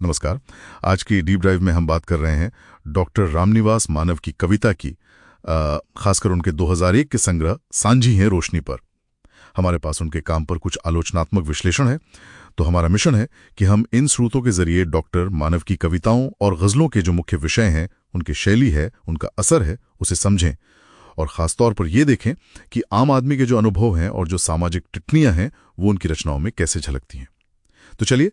नमस्कार। आज की डीप ड्राइव में हम बात कर रहे हैं डॉक्टर रामनिवास मानव की कविता की, खासकर उनके 2001 के संग्रह सांझी हैं रोशनी पर। हमारे पास उनके काम पर कुछ आलोचनात्मक विश्लेषण है, तो हमारा मिशन है कि हम इन स्रोतों के जरिए डॉक्टर मानव की कविताओं और गज़लों के जो मुख्य विषय हैं, उनकी शैली है, उनका असर है, उसे समझें और ख़ासतौर पर यह देखें कि आम आदमी के जो अनुभव हैं और जो सामाजिक टिप्पणियां हैं वो उनकी रचनाओं में कैसे झलकती हैं। तो चलिए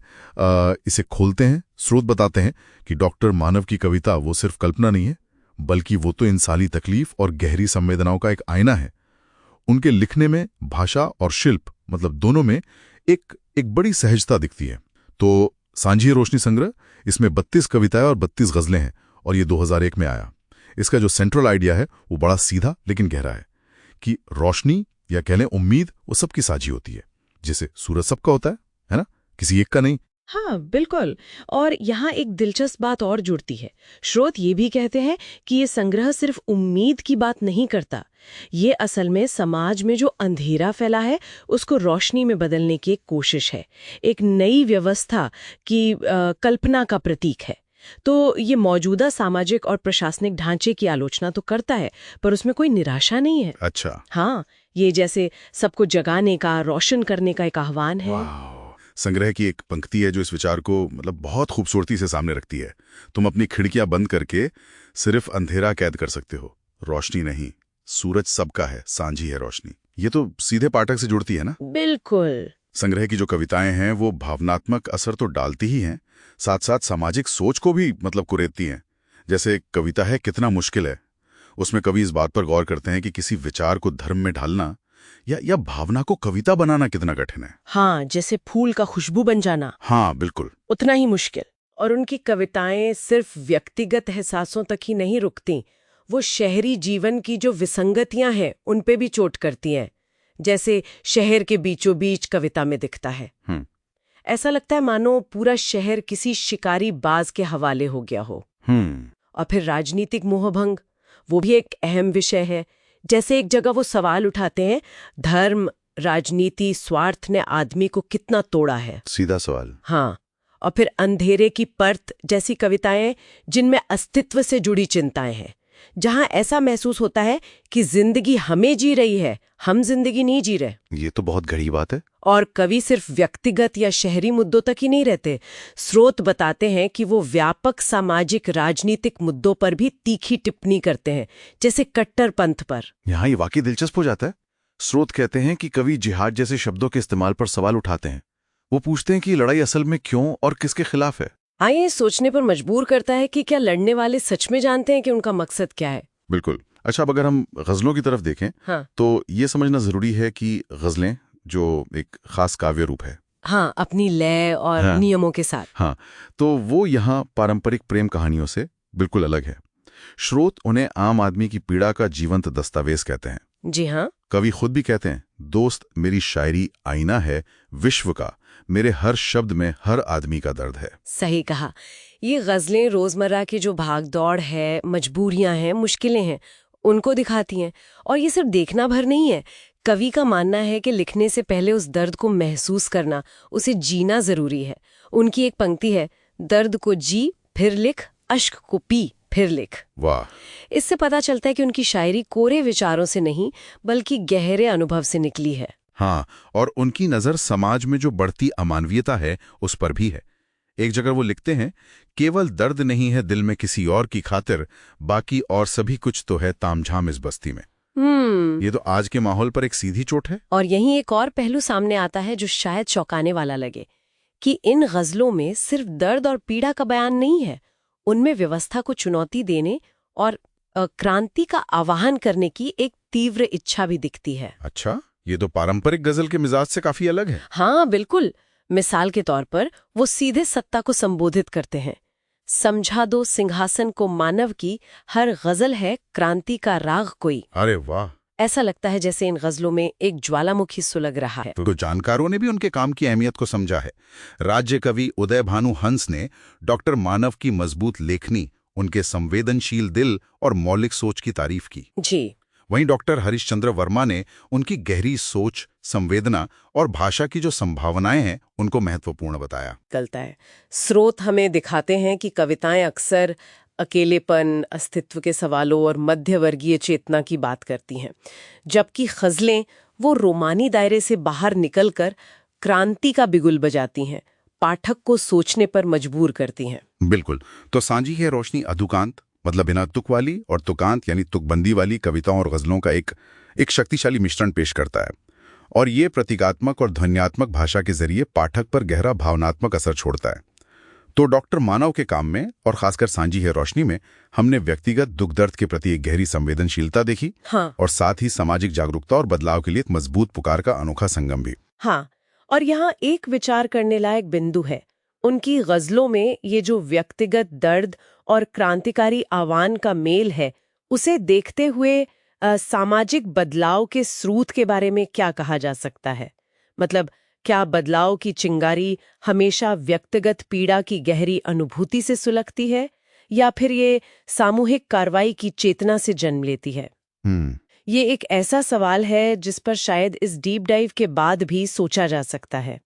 इसे खोलते हैं, स्रोत बताते हैं कि डॉक्टर मानव की कविता वो सिर्फ कल्पना नहीं है, बल्कि वो तो इंसानी तकलीफ और गहरी संवेदनाओं का एक आईना है। उनके लिखने में भाषा और शिल्प मतलब दोनों में एक बड़ी सहजता दिखती है। तो सांझी रोशनी संग्रह, इसमें 32 कविताएं और 32 गज़लें हैं और ये 2001 में आया। इसका जो सेंट्रल आइडिया है वो बड़ा सीधा लेकिन गहरा है कि रोशनी या कह लें उम्मीद वो सबकी साझी होती है, जैसे सूरज सबका होता है ना, किसी एक का नहीं। हाँ बिल्कुल। और यहाँ एक दिलचस्प बात और जुड़ती है। स्रोत ये भी कहते हैं कि ये संग्रह सिर्फ उम्मीद की बात नहीं करता, ये असल में समाज में जो अंधेरा फैला है उसको रोशनी में बदलने की एक कोशिश है, एक नई व्यवस्था की कल्पना का प्रतीक है। तो ये मौजूदा सामाजिक और प्रशासनिक ढांचे की आलोचना तो करता है, पर उसमें कोई निराशा नहीं है। अच्छा। हाँ, ये जैसे सबको जगाने का, रोशन करने का एक आह्वान है। संग्रह की एक पंक्ति है जो इस विचार को मतलब बहुत खूबसूरती से सामने रखती है। तुम अपनी खिड़कियां बंद करके सिर्फ अंधेरा कैद कर सकते हो, रोशनी नहीं। सूरज सबका है, सांझी है रोशनी। ये तो सीधे पाठक से जुड़ती है ना। बिल्कुल। संग्रह की जो कविताएं हैं वो भावनात्मक असर तो डालती ही हैं, साथ साथ सामाजिक सोच को भी मतलब कुरेदती हैं। जैसे एक कविता है कितना मुश्किल है, उसमें कवि इस बात पर गौर करते हैं कि किसी विचार को धर्म में ढालना या भावना को कविता बनाना कितना कठिन है। हाँ, जैसे फूल का खुशबू बन जाना। हाँ बिल्कुल, उतना ही मुश्किल। और उनकी कविताएं सिर्फ व्यक्तिगत एहसासों तक ही नहीं रुकती, वो शहरी जीवन की जो विसंगतियां हैं उन पे भी चोट करती हैं। जैसे शहर के बीचों बीच कविता में दिखता है। ऐसा लगता है मानो पूरा शहर किसी शिकारी बाज के हवाले हो गया हो। और फिर राजनीतिक मोहभंग, वो भी एक अहम विषय है। जैसे एक जगह वो सवाल उठाते हैं, धर्म, राजनीति, स्वार्थ ने आदमी को कितना तोड़ा है। सीधा सवाल। हाँ। और फिर अंधेरे की परत जैसी कविताएं जिनमें अस्तित्व से जुड़ी चिंताएं हैं, जहां ऐसा महसूस होता है कि जिंदगी हमें जी रही है, हम जिंदगी नहीं जी रहे। ये तो बहुत गहरी बात है। और कवि सिर्फ व्यक्तिगत या शहरी मुद्दों तक ही नहीं रहते। स्रोत बताते हैं कि वो व्यापक सामाजिक राजनीतिक मुद्दों पर भी तीखी टिप्पणी करते हैं, जैसे कट्टरपंथ पर। यहाँ ये वाकई दिलचस्प हो जाता है। स्रोत कहते हैं कि कवि जिहाद जैसे शब्दों के इस्तेमाल पर सवाल उठाते हैं। वो पूछते हैं कि लड़ाई असल में क्यों और किसके खिलाफ है। ये सोचने पर मजबूर करता है कि क्या लड़ने वाले सच में जानते हैं कि उनका मकसद क्या है। बिल्कुल। अच्छा, अब अगर हम गजलों की तरफ देखें, हाँ। तो ये समझना जरूरी है कि गजलें जो एक खास काव्य रूप है, हाँ, अपनी लय और नियमों के साथ। हाँ, तो वो यहाँ पारंपरिक प्रेम कहानियों से बिल्कुल अलग है। स्रोत उन्हें आम आदमी की पीड़ा का जीवंत दस्तावेज कहते हैं। जी हाँ। कवि खुद भी कहते हैं, दोस्त मेरी शायरी आईना है विश्व का, मेरे हर शब्द में हर आदमी का दर्द है। सही कहा। ये गजलें रोजमर्रा की जो भाग दौड़ है, मजबूरियां हैं, मुश्किलें हैं, उनको दिखाती हैं। और ये सिर्फ देखना भर नहीं है। कवि का मानना है कि लिखने से पहले उस दर्द को महसूस करना, उसे जीना जरूरी है। उनकी एक पंक्ति है, दर्द को जी फिर लिख, अश्क को पी फिर लिख। वाह! इससे पता चलता है कि उनकी शायरी कोरे विचारों से नहीं बल्कि गहरे अनुभव से निकली है। हाँ, और उनकी नजर समाज में जो बढ़ती अमानवीयता है उस पर भी है। एक जगह वो लिखते हैं, केवल दर्द नहीं है दिल में किसी और की खातिर, बाकी और सभी कुछ तो है तामझाम इस बस्ती में। ये तो आज के माहौल पर एक सीधी चोट है। और यहीं एक और पहलू सामने आता है जो शायद चौंकाने वाला लगे, कि इन गजलों में सिर्फ दर्द और पीड़ा का बयान नहीं है, उनमें व्यवस्था को चुनौती देने और क्रांति का आह्वान करने की एक तीव्र इच्छा भी दिखती है। अच्छा, ये तो पारंपरिक गजल के मिजाज से काफी अलग है। हाँ बिल्कुल। मिसाल के तौर पर वो सीधे सत्ता को संबोधित करते हैं, समझा दो सिंहासन को मानव की, हर गजल है क्रांति का राग कोई। अरे वाह! ऐसा लगता है जैसे इन गजलों में एक ज्वालामुखी सुलग रहा है। तो जानकारों ने भी उनके काम की अहमियत को समझा है। राज्य कवि उदय भानु हंस ने डॉक्टर मानव की मजबूत लेखनी, उनके संवेदनशील दिल और मौलिक सोच की तारीफ की। जी। वहीं डॉक्टर हरीशचंद्र वर्मा ने उनकी गहरी सोच, संवेदना और भाषा की जो संभावनाएं हैं उनको महत्वपूर्ण बताया। निकलता है। स्रोत हमें दिखाते हैं कि कविताएं अक्सर अकेलेपन, अस्तित्व के सवालों और मध्यवर्गीय चेतना की बात करती हैं, जबकि ग़ज़लें वो रोमानी दायरे से बाहर निकलकर क्रांति का बिगुल बजाती हैं, पाठक को सोचने पर मजबूर करती हैं। बिल्कुल। तो सांझी है रोशनी अधुकांत, मतलब बिना तुक वाली, और तुकांत यानी तुकबंदी वाली कविताओं और गजलों का एक शक्तिशाली मिश्रण पेश करता है, और ये प्रतीकात्मक और ध्वन्यात्मक भाषा के जरिए पाठक पर गहरा भावनात्मक असर छोड़ता है। तो डॉक्टर मानव के काम में, और खासकर सांझी है रोशनी में, हमने व्यक्तिगत दुख दर्द के प्रति एक गहरी संवेदनशीलता देखी। हाँ। और साथ ही सामाजिक जागरूकता और बदलाव के लिए एक मजबूत पुकार का अनोखा संगम भी। हाँ, और यहाँ एक विचार करने लायक बिंदु है। उनकी गजलों में ये जो व्यक्तिगत दर्द और क्रांतिकारी आह्वान का मेल है, उसे देखते हुए सामाजिक बदलाव के स्रोत के बारे में क्या कहा जा सकता है? मतलब क्या बदलाव की चिंगारी हमेशा व्यक्तिगत पीड़ा की गहरी अनुभूति से सुलगती है, या फिर ये सामूहिक कार्रवाई की चेतना से जन्म लेती है? ये एक ऐसा सवाल है जिस पर शायद इस डीप डाइव के बाद भी सोचा जा सकता है।